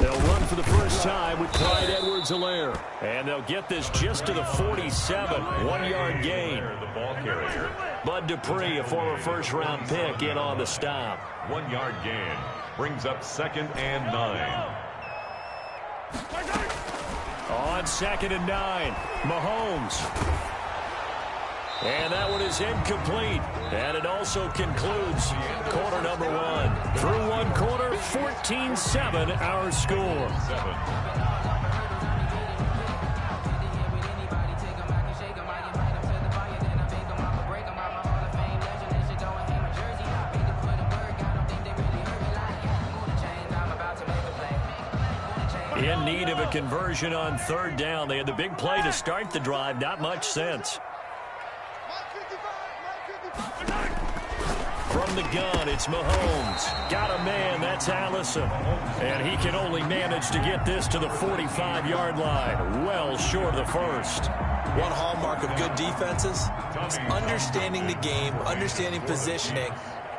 They'll run for the first time with Clyde Edwards-Helaire. And they'll get this just to the 47. 1-yard gain. The ball carrier. Bud Dupree, a former first-round pick, in on the stop. 1-yard gain. Brings up 2nd and 9. On 2nd and 9, Mahomes. And that one is incomplete. And it also concludes quarter number 1. Through one quarter, 14-7 our score. In need of a conversion on 3rd down. They had the big play to start the drive. Not much sense. From the gun, it's Mahomes. Got a man, that's Allison. And he can only manage to get this to the 45-yard line. Well short of the first. One hallmark of good defenses is understanding the game, understanding positioning,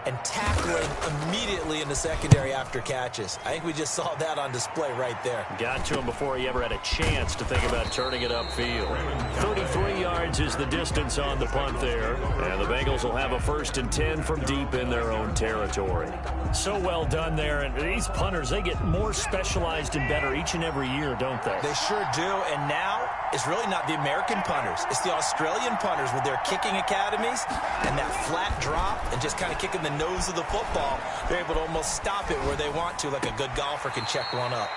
and tackling immediately in the secondary after catches. I think we just saw that on display right there. Got to him before he ever had a chance to think about turning it upfield. 33 yards is the distance on the punt there. And the Bengals will have a 1st and 10 from deep in their own territory. So well done there. And these punters, they get more specialized and better each and every year, don't they? They sure do. And now it's really not the American punters. It's the Australian punters with their kicking academies and that flat drop and just kind of kicking the nose of the football. They're able to almost stop it where they want to, like a good golfer can check one up.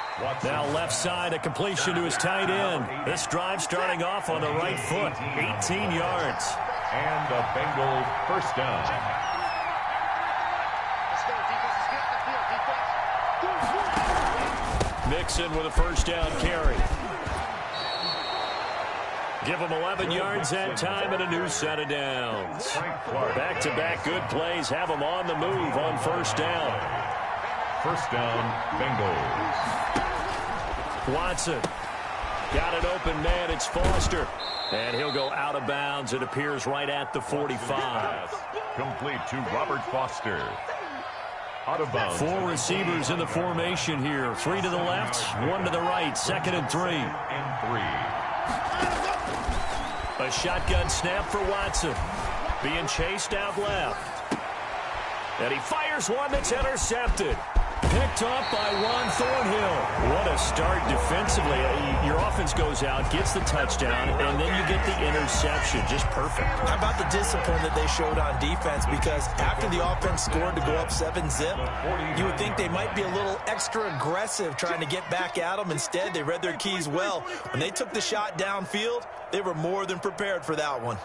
Now left side, a completion to his tight end. This drive starting off on the right foot, 18 yards. And a Bengal 1st down. Mixon with a 1st down carry. Give them 11 yards that time and a new set of downs. Back-to-back good plays have them on the move on 1st down. 1st down, Bengals. Watson. Got an open man. It's Foster. And he'll go out of bounds. It appears right at the 45. Complete to Robert Foster. Out of bounds. 4 receivers in the formation here. 3 to the left, 1 to the right. 2nd and 3. A shotgun snap for Watson. Being chased out left. And he fires one that's intercepted. Picked off by Juan Thornhill. What a start defensively. Your offense goes out, gets the touchdown, and then you get the interception. Just perfect. How about the discipline that they showed on defense? Because after the offense scored to go up 7-zip, you would think they might be a little extra aggressive trying to get back at them. Instead, they read their keys well. When they took the shot downfield, they were more than prepared for that one.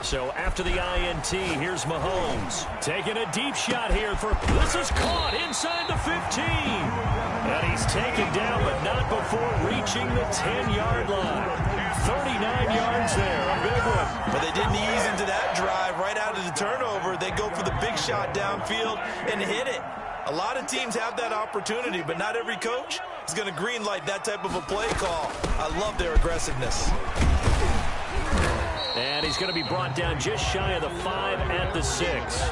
So after the INT, here's Mahomes. Taking a deep shot here for, this is caught inside the 15. And he's taken down, but not before reaching the 10-yard line. 39 yards there, a big one. But they didn't ease into that drive right out of the turnover. They go for the big shot downfield and hit it. A lot of teams have that opportunity, but not every coach is going to green light that type of a play call. I love their aggressiveness. And he's going to be brought down just shy of the 5 at the 6.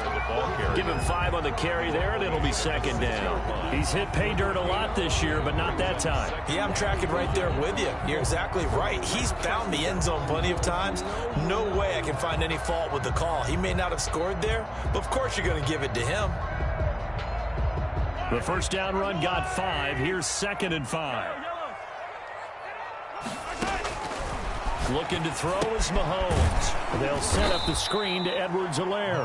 Give him 5 on the carry there, and it'll be 2nd down. He's hit pay dirt a lot this year, but not that time. Yeah, I'm tracking right there with you. You're exactly right. He's found the end zone plenty of times. No way I can find any fault with the call. He may not have scored there, but of course you're going to give it to him. The 1st down run got 5. Here's 2nd and 5. Looking to throw is Mahomes. They'll set up the screen to Edwards-Helaire.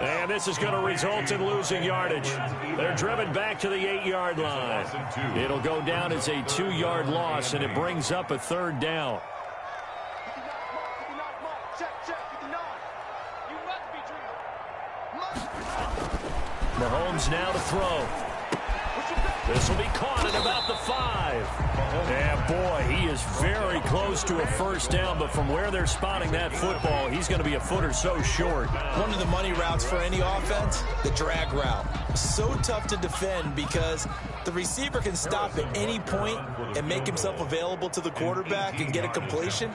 And this is going to result in losing yardage. They're driven back to the 8-yard line. It'll go down as a 2-yard loss, and it brings up a 3rd down. Mahomes now to throw. This will be caught at about the 5. And boy, he is very close close to a first down, but from where they're spotting that football, he's going to be a foot or so short. One of the money routes for any offense, the drag route. So tough to defend because the receiver can stop at any point and make himself available to the quarterback and get a completion.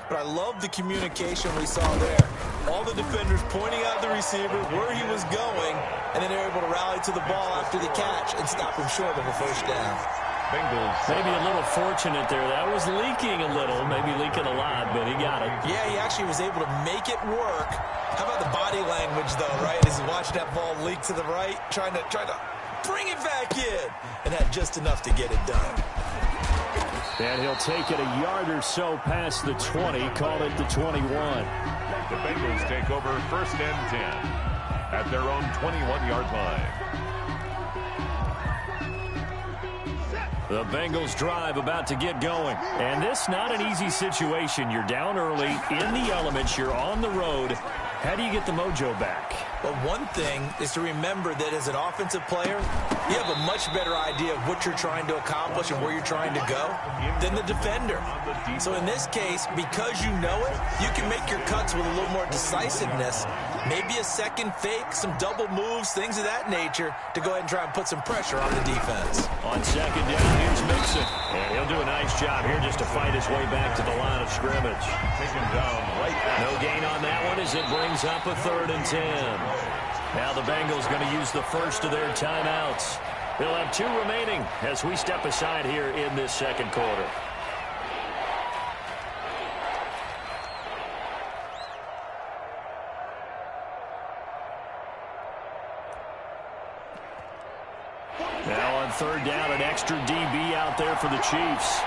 But I love the communication we saw there. All the defenders pointing out the receiver, where he was going, and then they're able to rally to the ball after the catch and stop him short of a first down. Bengals. Maybe a little fortunate there. That was leaking a little, maybe leaking a lot, but he got it. Yeah, he actually was able to make it work. How about the body language, though, right? As he watched that ball leak to the right, trying to bring it back in, and had just enough to get it done. And he'll take it a yard or so past the 20, call it the 21. The Bengals take over first and 10 at their own 21-yard line. The Bengals drive about to get going. And this not an easy situation. You're down early, in the elements, you're on the road. How do you get the mojo back? Well, one thing is to remember that as an offensive player, you have a much better idea of what you're trying to accomplish and where you're trying to go than the defender. So in this case, because you know it, you can make your cuts with a little more decisiveness. Maybe a second fake, some double moves, things of that nature to go ahead and try and put some pressure on the defense. On second down, here's Mixon. And he'll do a nice job here just to fight his way back to the line of scrimmage. Taken down right now. No gain on that one as it brings up a 3rd and 10. Now the Bengals going to use the first of their timeouts. They'll have 2 remaining as we step aside here in this second quarter. Now on 3rd down, an extra DB out there for the Chiefs.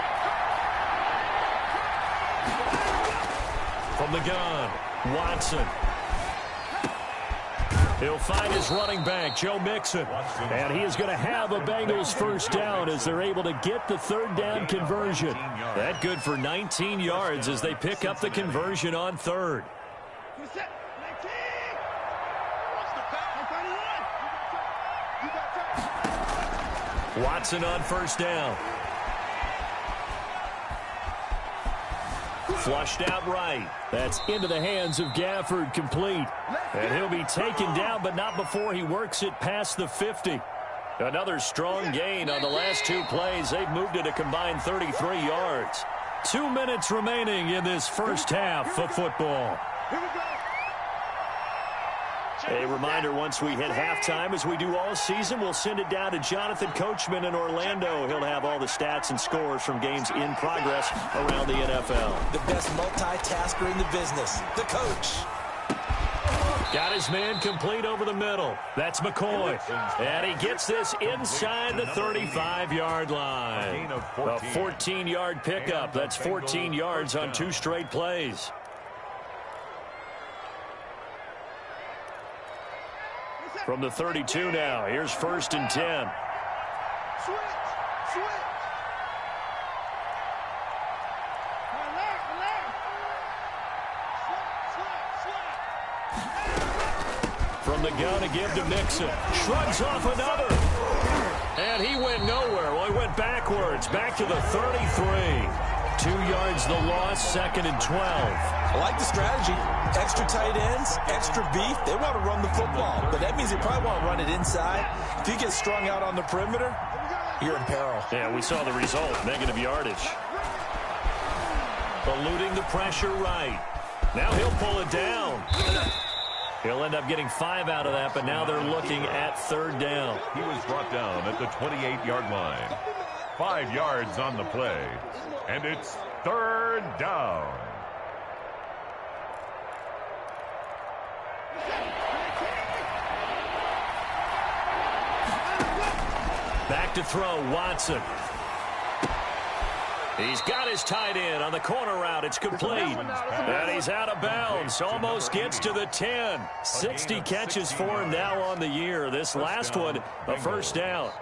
From the gun, Watson. He'll find his running back, Joe Mixon. And he is going to have a Bengals first down as they're able to get the 3rd down conversion. That good for 19 yards as they pick up the conversion on 3rd. Watson on first down. Flushed out right. That's into the hands of Gafford, complete. And he'll be taken down, but not before he works it past the 50. Another strong gain on the last 2 plays. They've moved it a combined 33 yards. 2 minutes remaining in this first half of football. A reminder, once we hit halftime, as we do all season, we'll send it down to Jonathan Coachman in Orlando. He'll have all the stats and scores from games in progress around the NFL. The best multitasker in the business, the coach. Got his man complete over the middle. That's McCoy. And he gets this inside the 35-yard line. A 14-yard pickup. That's 14 yards on 2 straight plays. From the 32 now, here's 1st and 10. From the gun to give to Mixon. Shrugs off another. And he went nowhere. Well, he went backwards. Back to the 33. 2 yards the loss, 2nd and 12. I like the strategy. Extra tight ends, extra beef. They want to run the football, but that means they probably want to run it inside. If you get strung out on the perimeter, you're in peril. Yeah, we saw the result, negative yardage. Eluding the pressure right. Now he'll pull it down. He'll end up getting 5 out of that, but now they're looking at 3rd down. He was brought down at the 28-yard line. 5 yards on the play, and it's 3rd down. Back to throw, Watson. He's got his tight end on the corner route. It's complete. And he's out of bounds. Almost gets to the 10. 60 catches for him now on the year. This last one, a first down.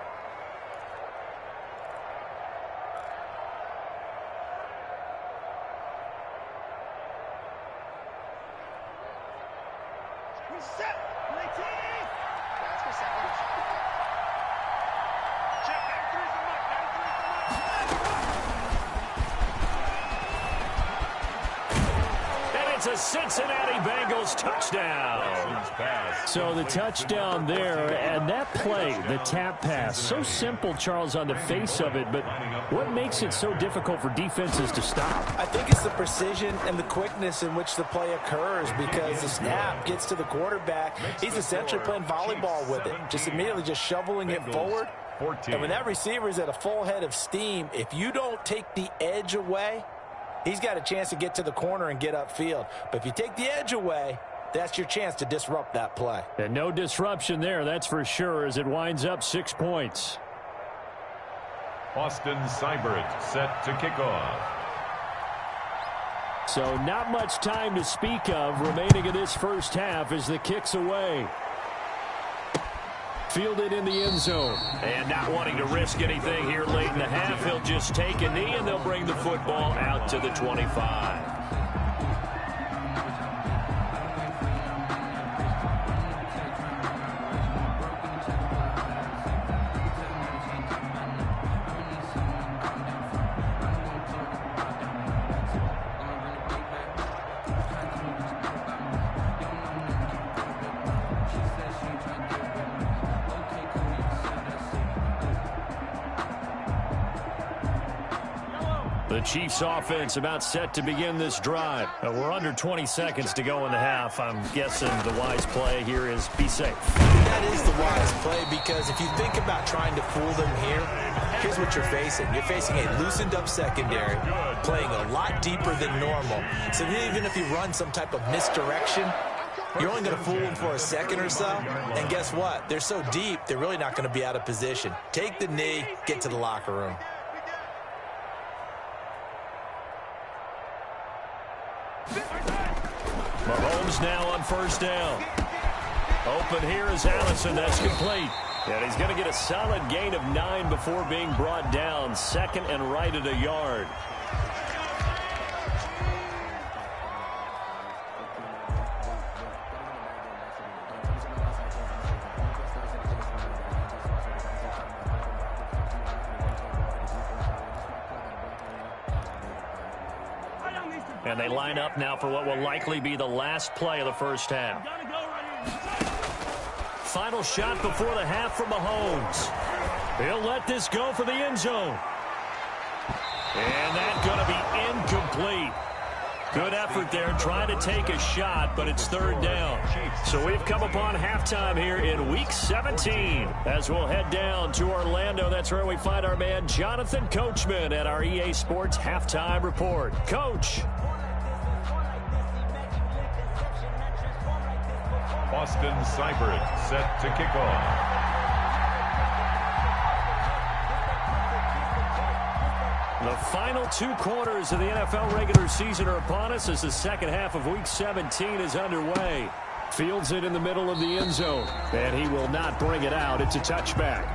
It's a Cincinnati Bengals touchdown. So the touchdown there, and that play, the tap pass, so simple, Charles, on the face of it, but what makes it so difficult for defenses to stop? I think it's the precision and the quickness in which the play occurs, because the snap gets to the quarterback. He's essentially playing volleyball with it, just immediately just shoveling it forward. And when that receiver is at a full head of steam, if you don't take the edge away, he's got a chance to get to the corner and get upfield. But if you take the edge away, that's your chance to disrupt that play. And no disruption there, that's for sure, as it winds up 6 points. Austin Seibert set to kick off. So not much time to speak of remaining in this first half as the kick's away. Fielded in the end zone. And not wanting to risk anything here late in the half, he'll just take a knee and they'll bring the football out to the 25. The Chiefs offense about set to begin this drive. We're under 20 seconds to go in the half. I'm guessing the wise play here is be safe. That is the wise play, because if you think about trying to fool them here, here's what you're facing. You're facing a loosened up secondary, playing a lot deeper than normal. So even if you run some type of misdirection, you're only going to fool them for a second or so. And guess what? They're so deep, they're really not going to be out of position. Take the knee, get to the locker room. Mahomes now on first down. Open here is Allison. That's complete. And he's going to get a solid gain of 9 before being brought down. Second and right at a yard. And they line up now for what will likely be the last play of the first half. Final shot before the half from Mahomes. He'll let this go for the end zone. And that's going to be incomplete. Good effort there trying to take a shot, but it's third down. So we've come upon halftime here in Week 17. As we'll head down to Orlando, that's where we find our man Jonathan Coachman at our EA Sports Halftime Report. Coach. Austin Seibert set to kick off. The final 2 quarters of the NFL regular season are upon us as the second half of Week 17 is underway. Fields it in the middle of the end zone, and he will not bring it out. It's a touchback.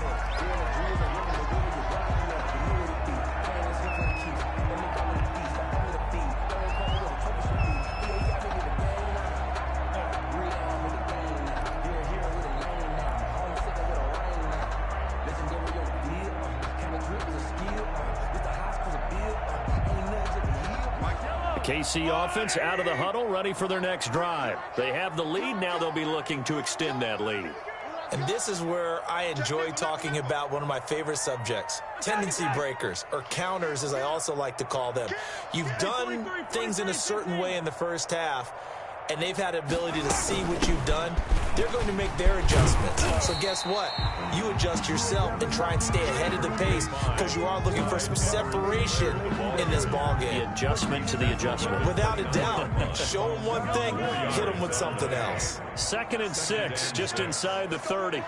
KC offense out of the huddle, ready for their next drive. They have the lead. Now they'll be looking to extend that lead. And this is where I enjoy talking about one of my favorite subjects, tendency breakers, or counters as I also like to call them. You've done things in a certain way in the first half, and they've had the ability to see what you've done. They're going to make their adjustments. So guess what? You adjust yourself and try and stay ahead of the pace, because you are looking for some separation in this ball game. The adjustment to the adjustment. Without a doubt. Show them one thing, hit them with something else. 2nd and 6, just inside the 30.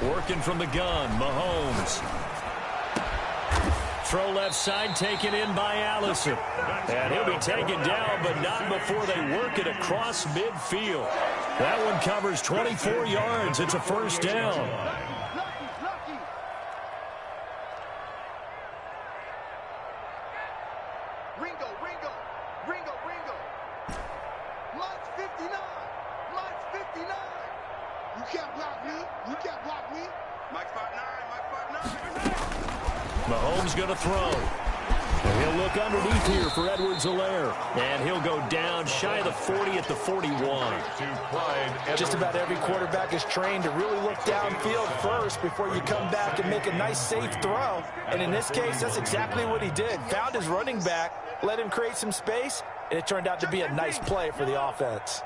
Working from the gun, Mahomes. Throw left side, taken in by Allison. And he'll be taken down, but not before they work it across midfield. That one covers 24 yards. It's a first down. Ringo. Launch 59. Launch 59. You can't block me. Mike 5'9". Mahomes going to throw. And he'll look underneath here for Edwards-Helaire. And he'll go down shy of the 40 at the 41. Just about every quarterback is trained to really look downfield first before you come back and make a nice, safe throw. And in this case, that's exactly what he did. Found his running back, let him create some space, and it turned out to be a nice play for the offense.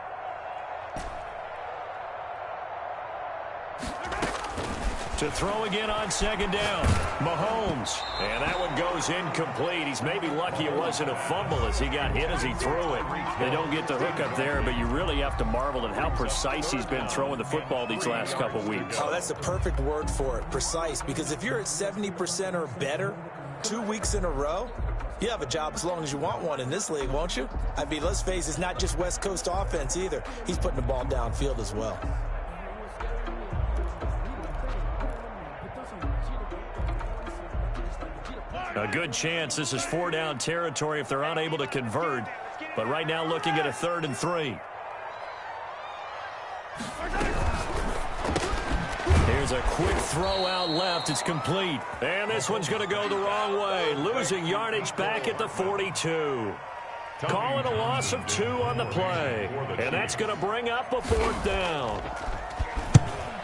To throw again on second down, Mahomes. And that one goes incomplete. He's maybe lucky it wasn't a fumble as he got hit as he threw it. They don't get the hook up there, but you really have to marvel at how precise he's been throwing the football these last couple weeks. Oh, that's the perfect word for it, precise, because if you're at 70% or better 2 weeks in a row, you have a job as long as you want one in this league, won't you? I mean, let's face it, it's not just West Coast offense either. He's putting the ball downfield as well. A good chance this is 4-down territory if they're unable to convert. But right now looking at a 3rd and 3. Here's a quick throw out left. It's complete. And this one's going to go the wrong way. Losing yardage back at the 42. Calling a loss of 2 on the play. And that's going to bring up a 4th down.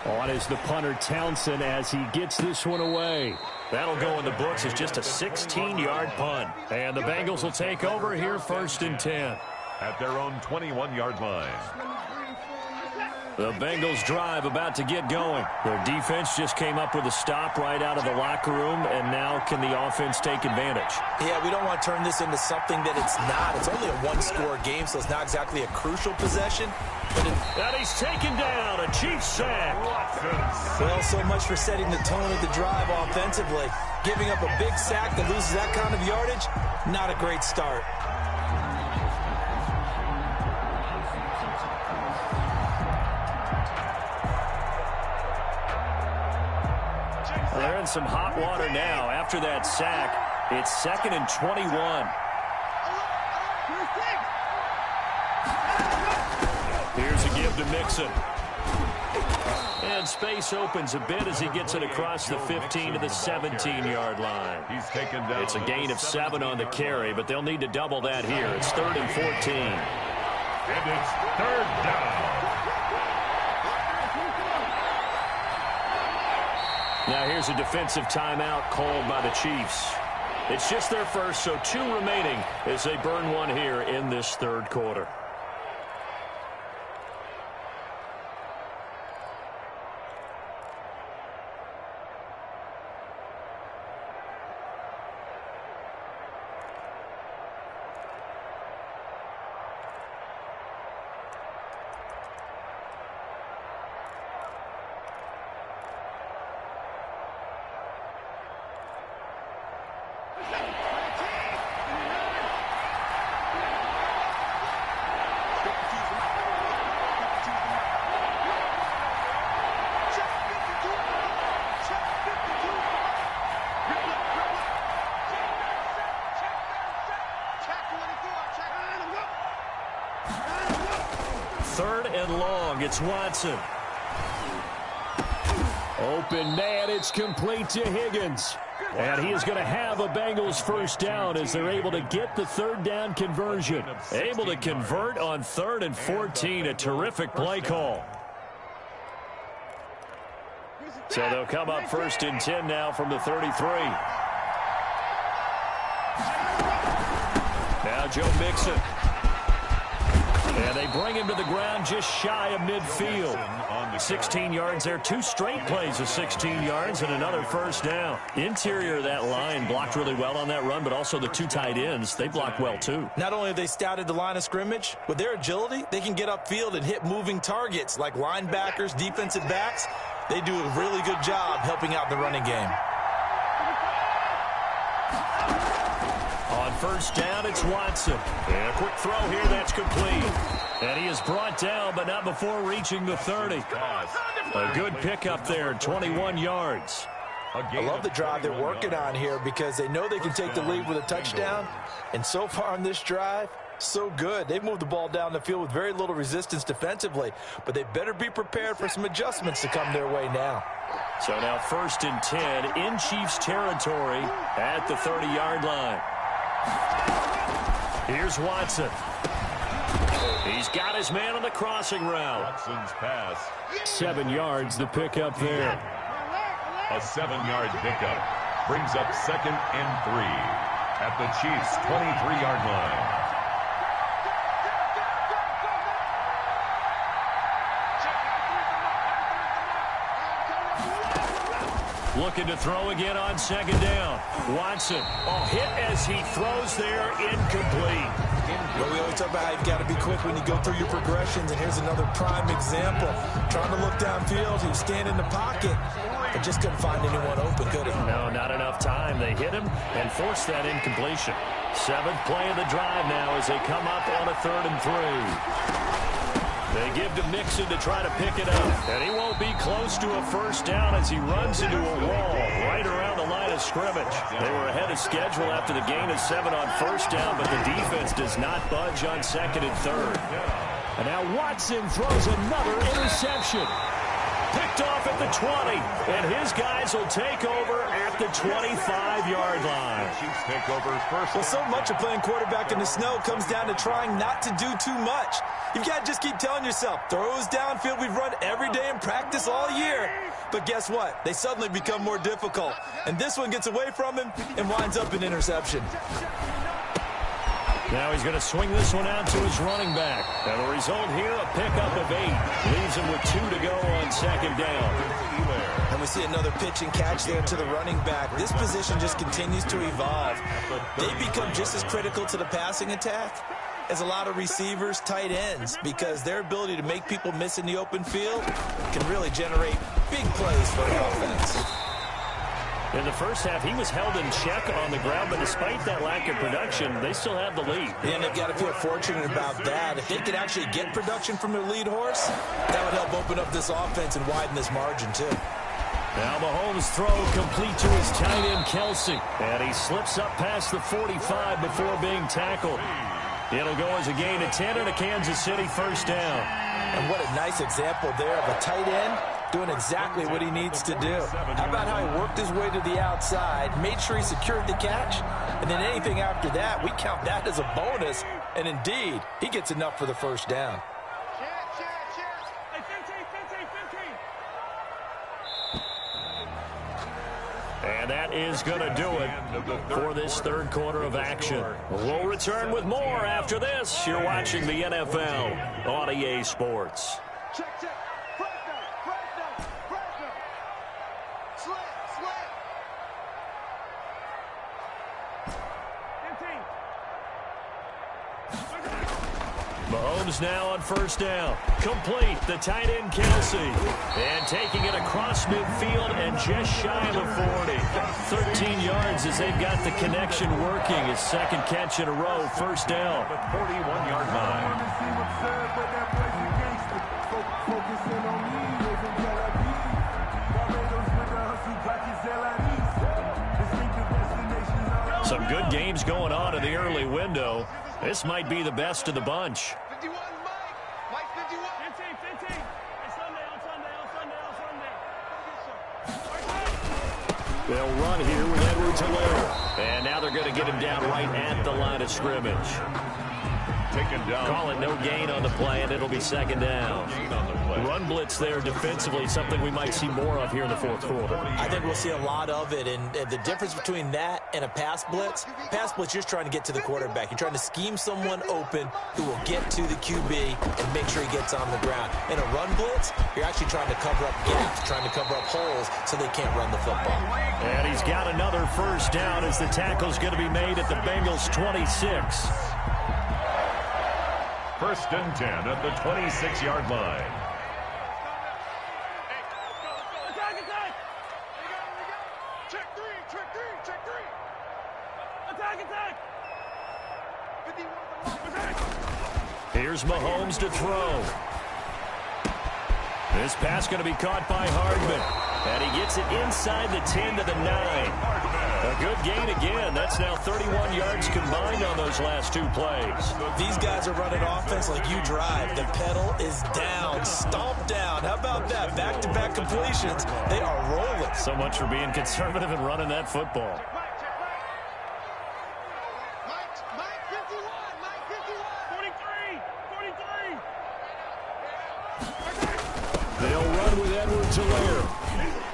On is the punter Townsend as he gets this one away. That'll go in the books as just a 16-yard punt. And the Bengals will take over here 1st and 10. At their own 21-yard line. The Bengals drive about to get going. Their defense just came up with a stop right out of the locker room, and now can the offense take advantage? Yeah, we don't want to turn this into something that it's not. It's only a one-score game, so it's not exactly a crucial possession. And he's taken down, a Chiefs sack. Well, so much for setting the tone of the drive offensively. Giving up a big sack that loses that kind of yardage, not a great start. They're in some hot water now. After that sack, it's 2nd and 21. Here's a give to Mixon. And space opens a bit as he gets it across the 15 to the 17-yard line. He's taken down. It's a gain of 7 on the carry, but they'll need to double that here. It's 3rd and 14. And it's 3rd down. Now here's a defensive timeout called by the Chiefs. It's just their first, so 2 remaining as they burn one here in this 3rd quarter. It's Watson. Open man, it's complete to Higgins. And he is going to have a Bengals 1st down as they're able to get the 3rd down conversion. Able to convert on 3rd and 14. A terrific play call. So they'll come up 1st and 10 now from the 33. Now Joe Mixon. And they bring him to the ground just shy of midfield. 16 yards there. 2 straight plays of 16 yards and another 1st down. Interior of that line blocked really well on that run, but also the 2 tight ends, they blocked well too. Not only have they scouted the line of scrimmage, with their agility, they can get upfield and hit moving targets like linebackers, defensive backs. They do a really good job helping out the running game. On 1st down, it's Watson. And a quick throw here, that's complete. And he is brought down, but not before reaching the 30. A good pickup there, 21 yards. I love the drive they're working on here because they know they can take the lead with a touchdown. And so far on this drive, so good. They've moved the ball down the field with very little resistance defensively, but they better be prepared for some adjustments to come their way now. So now 1st and 10 in Chiefs territory at the 30-yard line. Here's Watson. He's got his man on the crossing route. Watson's pass. 7 yards, the pickup there. A 7-yard pickup brings up 2nd and 3 at the Chiefs' 23-yard line. Looking to throw again on 2nd down. Watson, hit as he throws there, incomplete. Well, we always talk about how you've got to be quick when you go through your progressions, and here's another prime example. Trying to look downfield, he was standing in the pocket, but just couldn't find anyone open, could he? No, not enough time. They hit him and forced that incompletion. 7th play of the drive now as they come up on a 3rd and 3. They give to Mixon to try to pick it up. And he won't be close to a 1st down as he runs into a wall right around the line of scrimmage. They were ahead of schedule after the gain of 7 on 1st down, but the defense does not budge on 2nd and 3rd. And now Watson throws another interception. Picked off at the 20, and his guys will take over at the 25-yard line. Chiefs take over first. Well, so much of playing quarterback in the snow comes down to trying not to do too much. You've got to just keep telling yourself, throws downfield we've run every day in practice all year. But guess what? They suddenly become more difficult. And this one gets away from him and winds up an interception. Now he's going to swing this one out to his running back. And the result here, a pickup of 8. Leaves him with 2 to go on 2nd down. And we see another pitch and catch there to the running back. This position just continues to evolve. They become just as critical to the passing attack as a lot of receivers, tight ends, because their ability to make people miss in the open field can really generate big plays for the offense. In the first half, he was held in check on the ground, but despite that lack of production, they still have the lead. And they've got to feel fortunate about that. If they could actually get production from their lead horse, that would help open up this offense and widen this margin, too. Now Mahomes' throw complete to his tight end, Kelsey. And he slips up past the 45 before being tackled. It'll go as a gain of 10 and a Kansas City 1st down. And what a nice example there of a tight end doing exactly what he needs to do. How about how he worked his way to the outside, made sure he secured the catch, and then anything after that, we count that as a bonus. And indeed, he gets enough for the 1st down. And that is going to do it for this 3rd quarter of action. We'll return with more after this. You're watching the NFL on EA Sports. Check. Fresno. Slant. Mahomes now on 1st down. Complete, the tight end Kelsey. And taking it across midfield and just shy of the 40. 13 yards as they've got the connection working. His 2nd catch in a row, 1st down. The 41-yard line. Some good games going on in the early window. This might be the best of the bunch. 51, Mike 51. 15. On Sunday. They'll run here with Edwards-Helaire. And now they're going to get him down right at the line of scrimmage. Taken down. Call it no gain on the play, and it'll be 2nd down. Gain on the play. Run blitz there defensively, something we might see more of here in the 4th quarter. I think we'll see a lot of it, and the difference between that and a pass blitz, you're just trying to get to the quarterback. You're trying to scheme someone open who will get to the QB and make sure he gets on the ground. In a run blitz, you're actually trying to cover up gaps, trying to cover up holes so they can't run the football. And he's got another 1st down as the tackle's going to be made at the Bengals' 26. 1st and 10 at the 26-yard line. Here's Mahomes to throw. This pass going to be caught by Hardman. And he gets it inside the 10 to the 9. A good gain again. That's now 31 yards combined on those last two plays. These guys are running offense like you drive. The pedal is down, stomped down. How about that? Back-to-back completions. They are rolling. So much for being conservative and running that football. Mike 51, Mike 51. 43. They'll run with Edwards-Helaire.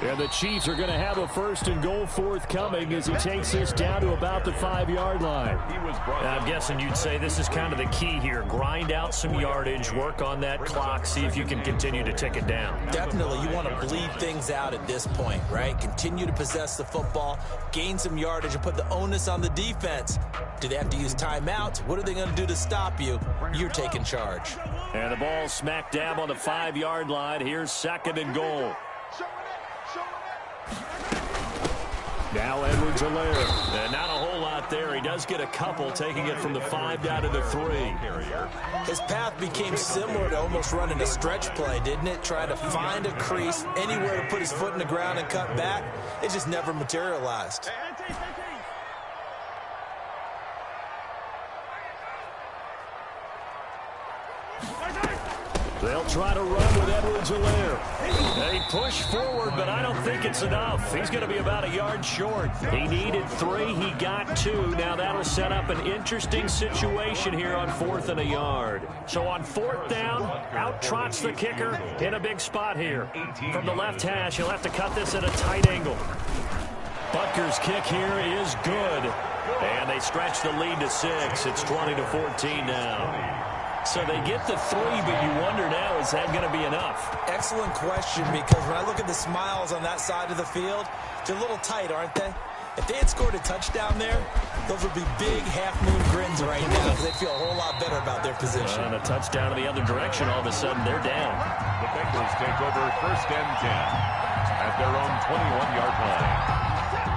And the Chiefs are going to have a 1st and goal forthcoming as he takes this down to about the 5-yard line. I'm guessing you'd say this is kind of the key here. Grind out some yardage, work on that clock, see if you can continue to tick it down. Definitely, you want to bleed things out at this point, right? Continue to possess the football, gain some yardage, and put the onus on the defense. Do they have to use timeouts? What are they going to do to stop you? You're taking charge. And the ball smack dab on the 5-yard line. Here's 2nd and goal. Now Edwards-Helaire. And not a whole lot there. He does get a couple, taking it from the 5 down to the 3. His path became similar to almost running a stretch play, didn't it? Trying to find a crease, anywhere to put his foot in the ground and cut back. It just never materialized. They'll try to run with Edwards-Helaire. They push forward, but I don't think it's enough. He's going to be about a yard short. He needed 3. He got 2. Now that'll set up an interesting situation here on 4th and a yard. So on 4th down, out trots the kicker in a big spot here. From the left hash, he'll have to cut this at a tight angle. Butker's kick here is good. And they stretch the lead to 6. It's 20-14 now. So they get the 3, but you wonder now, is that going to be enough? Excellent question, because when I look at the smiles on that side of the field, they're a little tight, aren't they? If they had scored a touchdown there, those would be big half-moon grins right now, because they feel a whole lot better about their position. And a touchdown in the other direction, all of a sudden they're down. The Bengals take over 1st and 10 at their own 21-yard line.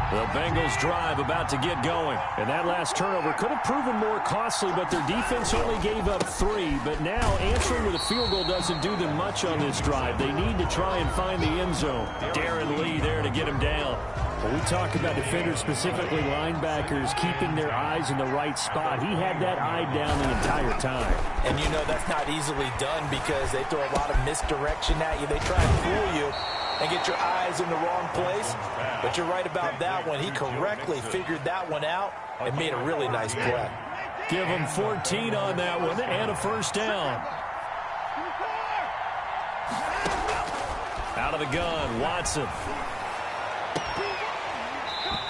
The Bengals drive about to get going. And that last turnover could have proven more costly, but their defense only gave up 3. But now answering with a field goal doesn't do them much on this drive. They need to try and find the end zone. Darren Lee there to get him down. When we talk about defenders, specifically linebackers, keeping their eyes in the right spot, he had that eye down the entire time. And you know that's not easily done because they throw a lot of misdirection at you. They try and fool you and get your eyes in the wrong place. But you're right about that one. He correctly figured that one out and made a really nice play. Give him 14 on that one and a 1st down. Out of the gun, Watson.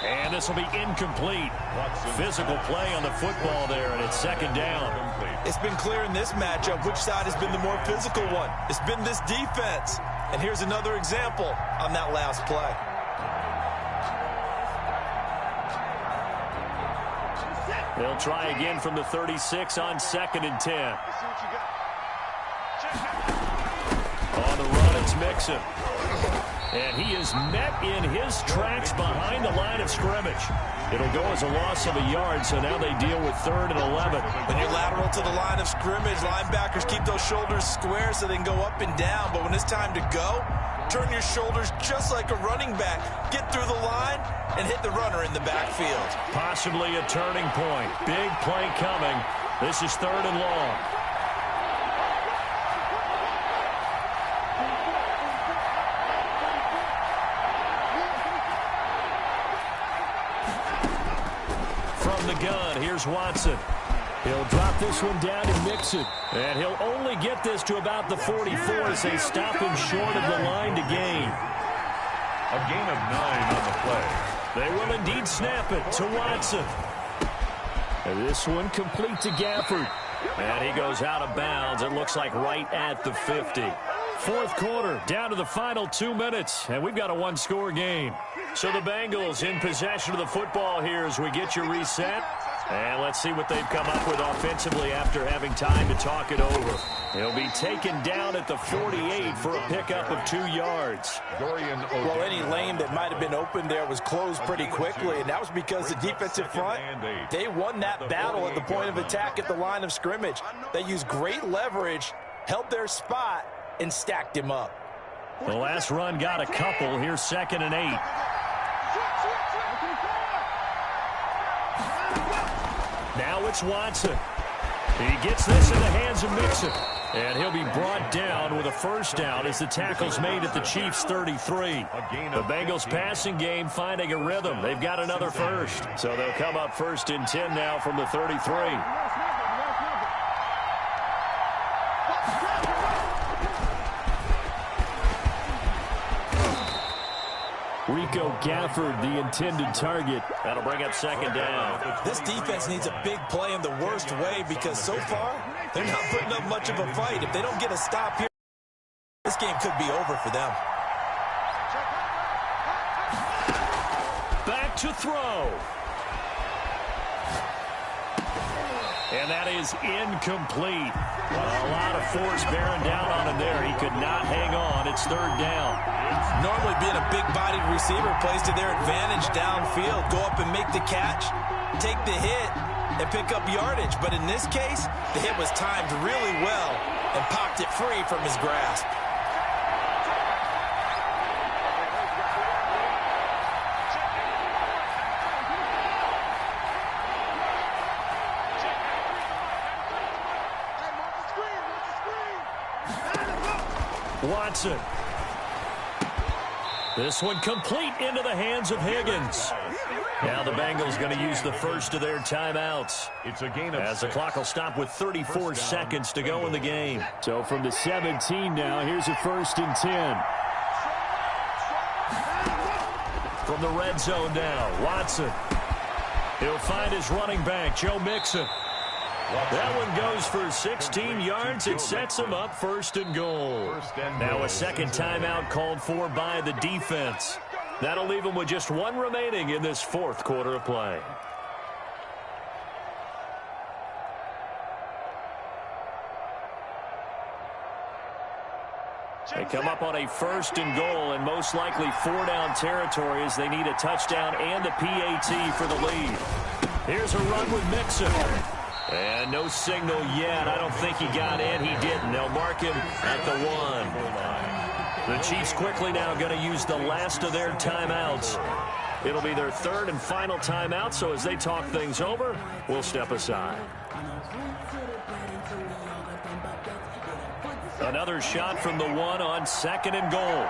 And this will be incomplete. Physical play on the football there, and it's 2nd down. It's been clear in this matchup which side has been the more physical one. It's been this defense. And here's another example on that last play. They'll try again from the 36 on 2nd and 10. On the run, it's Mixon. And he is met in his tracks behind the line of scrimmage. It'll go as a loss of a yard, so now they deal with 3rd and 11. When you're lateral to the line of scrimmage, linebackers keep those shoulders square so they can go up and down. But when it's time to go, turn your shoulders just like a running back. Get through the line and hit the runner in the backfield. Possibly a turning point. Big play coming. This is 3rd and long. From the gun, here's Watson. He'll drop this one down to Mixon. And he'll only get this to about the 44 as they stop him short of the line to gain. A gain of 9 on the play. They will indeed snap it to Watson. And this one complete to Gafford. And he goes out of bounds. It looks like right at the 50. 4th quarter, down to the final 2 minutes. And we've got a 1-score game. So the Bengals in possession of the football here as we get you reset. And let's see what they've come up with offensively after having time to talk it over. He'll be taken down at the 48 for a pickup of 2 yards. Well, any lane that might have been open there was closed pretty quickly, and that was because the defensive front, they won that battle at the point of attack at the line of scrimmage. They used great leverage, held their spot, and stacked him up. The last run got a couple. Here's 2nd and 8. Now it's Watson. He gets this in the hands of Mixon. And he'll be brought down with a first down as the tackle's made at the Chiefs' 33. The Bengals passing game finding a rhythm. They've got another first. So they'll come up 1st and 10 now from the 33. Rico Gafford, the intended target. That'll bring up 2nd down. This defense needs a big play in the worst way because so far, they're not putting up much of a fight. If they don't get a stop here, this game could be over for them. Back to throw. And that is incomplete. A lot of force bearing down on him there. He could not hang on. It's 3rd down. Normally being a big-bodied receiver plays to their advantage downfield. Go up and make the catch, take the hit, and pick up yardage. But in this case, the hit was timed really well and popped it free from his grasp. Watson. This one complete into the hands of Higgins. Now the Bengals going to use the first of their timeouts. It's a gain of as the clock will stop with 34 seconds to go in the game. So from the 17 now, here's a 1st and 10. From the red zone now, Watson. He'll find his running back, Joe Mixon. That one goes for 16 yards. It sets him up 1st and goal. Now a 2nd timeout called for by the defense. That'll leave them with just one remaining in this 4th quarter of play. They come up on a 1st and goal and most likely 4-down territory as they need a touchdown and a PAT for the lead. Here's a run with Mixon. And no signal yet. I don't think he got in. He didn't. They'll mark him at the 1. The Chiefs quickly now going to use the last of their timeouts. It'll be their 3rd and final timeout, so as they talk things over, we'll step aside. Another shot from the 1 on 2nd and goal.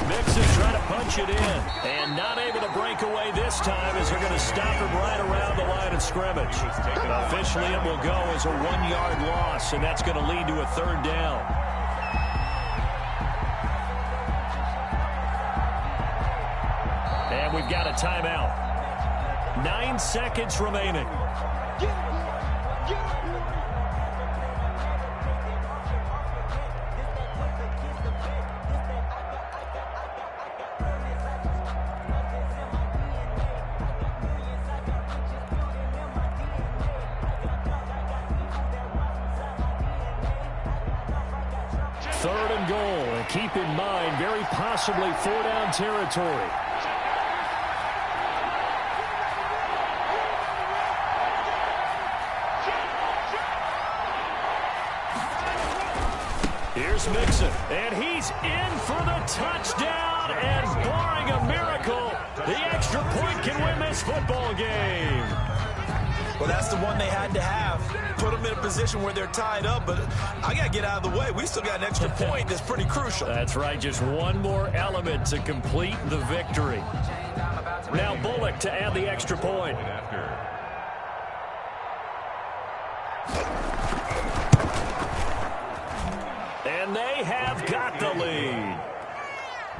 Mixon trying to punch it in, and not able to break away this time as they're going to stop him right around the line of scrimmage. Officially, it will go as a 1-yard loss, and that's going to lead to a 3rd down. And we've got a timeout. 9 seconds remaining. Third and goal, and keep in mind, very possibly 4-down territory. Here's Mixon, and he's in for the touchdown, and barring a miracle, the extra point can win this football game. Well, that's the one they had to have. Put them in a position where they're tied up, but I got to get out of the way. We still got an extra point that's pretty crucial. That's right, just one more element to complete the victory. Now Bullock to add the extra point. And they have got the lead.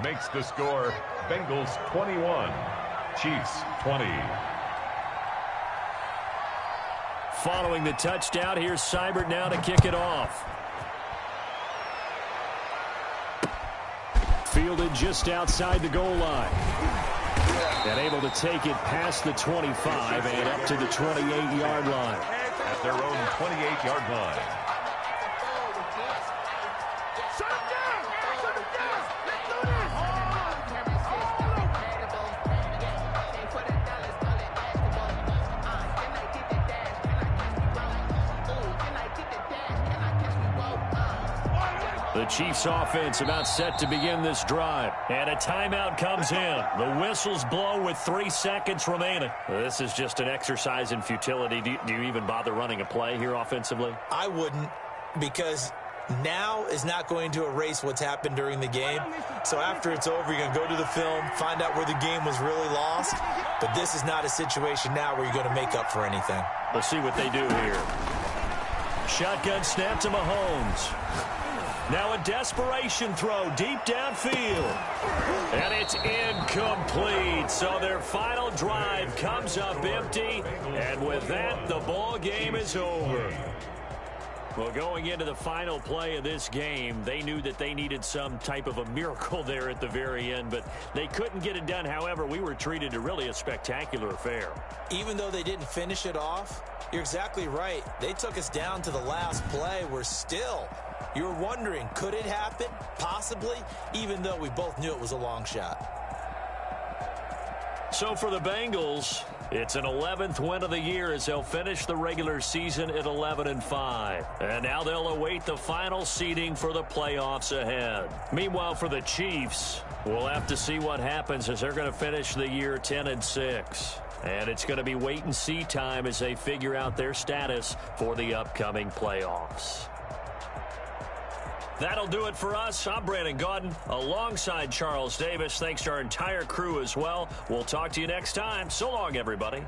Makes the score Bengals 21, Chiefs 20. Following the touchdown, here's Seibert now to kick it off. Fielded just outside the goal line. And able to take it past the 25 and up to the 28-yard line. At their own 28-yard line. The Chiefs offense about set to begin this drive. And a timeout comes in. The whistles blow with 3 seconds remaining. This is just an exercise in futility. Do you even bother running a play here offensively? I wouldn't, because now is not going to erase what's happened during the game. So after it's over, you're going to go to the film, find out where the game was really lost. But this is not a situation now where you're going to make up for anything. We'll see what they do here. Shotgun snap to Mahomes. Now a desperation throw deep downfield. And it's incomplete. So their final drive comes up empty. And with that, the ball game is over. Well, going into the final play of this game, they knew that they needed some type of a miracle there at the very end, but they couldn't get it done. However, we were treated to really a spectacular affair. Even though they didn't finish it off, you're exactly right. They took us down to the last play. We're still, you're wondering, could it happen? Possibly, even though we both knew it was a long shot. So for the Bengals, it's an 11th win of the year as they'll finish the regular season at 11-5. And now they'll await the final seeding for the playoffs ahead. Meanwhile, for the Chiefs, we'll have to see what happens as they're going to finish the year 10-6. And it's going to be wait-and-see time as they figure out their status for the upcoming playoffs. That'll do it for us. I'm Brandon Gaudin alongside Charles Davis. Thanks to our entire crew as well. We'll talk to you next time. So long, everybody.